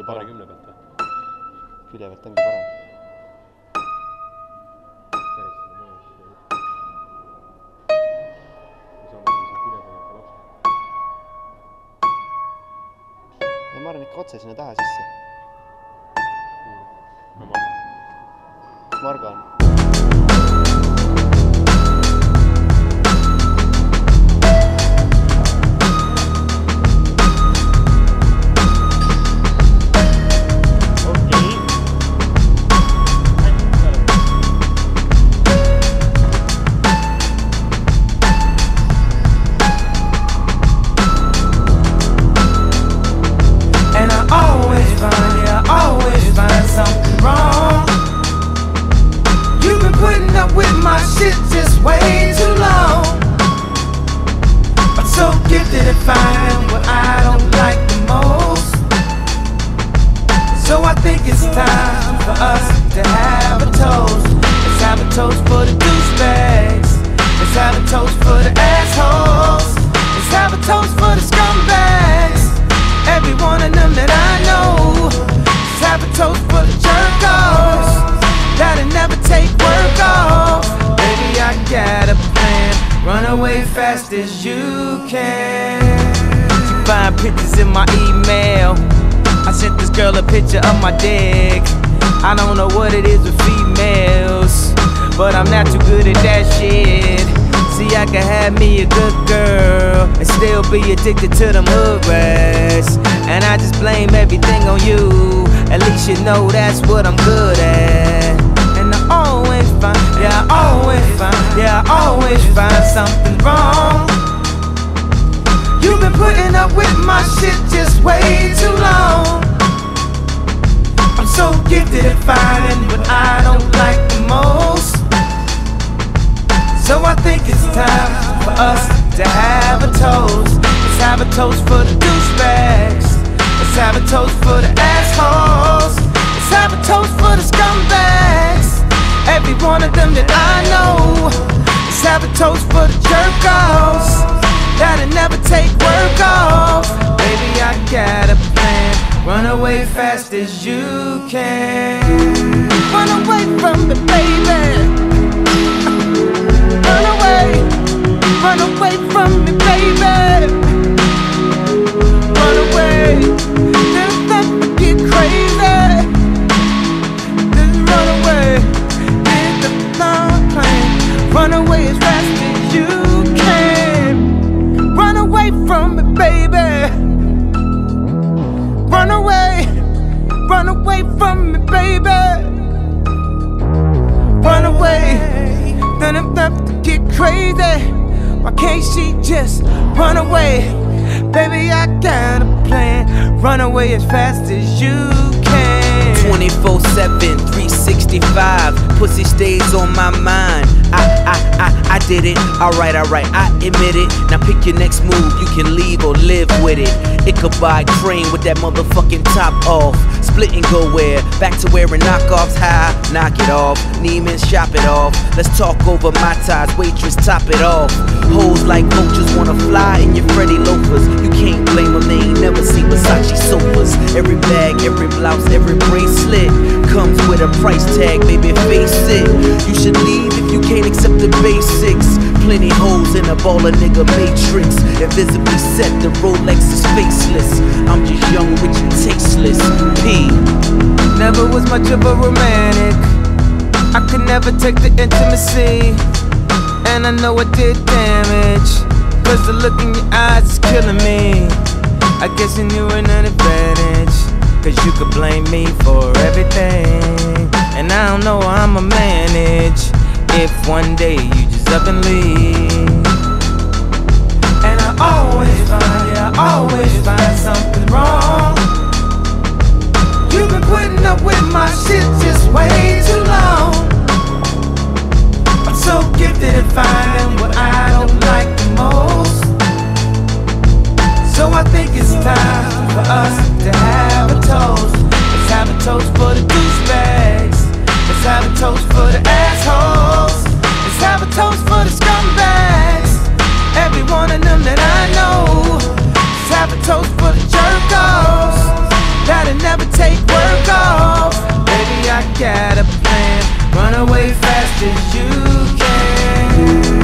parem. 10 pealt või? Külje pealt ongi parem. Päris seda mõjus. Ja samas on see külje peal ka lapsed. Ja ma arvan ikka otse sinna taha sisse. Margo on. With my shit just way too long. I'm so gifted at finding what I don't like the most. So I think it's time for us to have a toast. Let's have a toast for the douchebags. Let's have a toast for the assholes. Let's have a toast for the scumbags. Every one of them that I know. Let's have a toast for the jerk-offs that'll never take work off. Baby, I got a plan. Run away fast as you can. You find pictures in my email. I sent this girl a picture of my dick. I don't know what it is with females, but I'm not too good at that shit. See, I can have me a good girl and still be addicted to them hood rats. And I just blame everything on you. At least you know that's what I'm good at. And I always find, yeah, I always find, yeah, I always find something wrong. You've been putting up with my shit just way too long. I'm so gifted at finding what I don't like the most. So I think it's time for us to have a toast. Let's have a toast for the douchebags. Let's have a toast for the assholes. Let's have a toast for the scumbags. Every one of them that I know. Let's have a toast for the jerk-offs that'll never take work off. Baby, I got a plan. Run away fast as you can. Run away from me, baby. Run away from me, baby. Run away, then let me get crazy. Just run away, get the long plane. Run away as fast as you can. Run away from me, baby. Run away from me, baby. Run away, then I'm left to get crazy. Why can't she just run away? Baby, I got a plan. Run away as fast as you can. 24/7, 365. Pussy stays on my mind. I did it. Alright, I admit it. Now pick your next move. You can leave or live with it. Ichabod Crane with that motherfucking top off. Split and go where? Back to wearing knockoffs. High, knock it off. Neiman, shop it off. Let's talk over my ties. Waitress, top it off. Hoes like vultures wanna fly in your Freddy loafers. You can't blame them, they ain't never seen Versace sofas. Every bag, every blouse, every bracelet comes with a price tag, baby, face it. You should leave if you can't accept the basics. Plenty hoes in a baller nigga matrix. Invisibly set, the Rolex is faceless. I'm just young, rich and tasteless. P. Never was much of a romantic. I could never take the intimacy. And I know it did damage, cause the look in your eyes is killing me. I guess you knew an advantage, cause you could blame me for everything. And I don't know how I'ma manage if one day you just up and leave. And I always find, yeah, I always find something wrong. You've been putting up with my shit just way too long. I'm so gifted at finding what I don't like the most. So I think it's time for us to have a toast. Let's have a toast for the douchebags. Let's have a toast for the assholes. Let's have a toast for the scumbags. Every one of them that I know. Let's have a toast for the jerk-offs that'll never take got a plan. Run away fast as you can.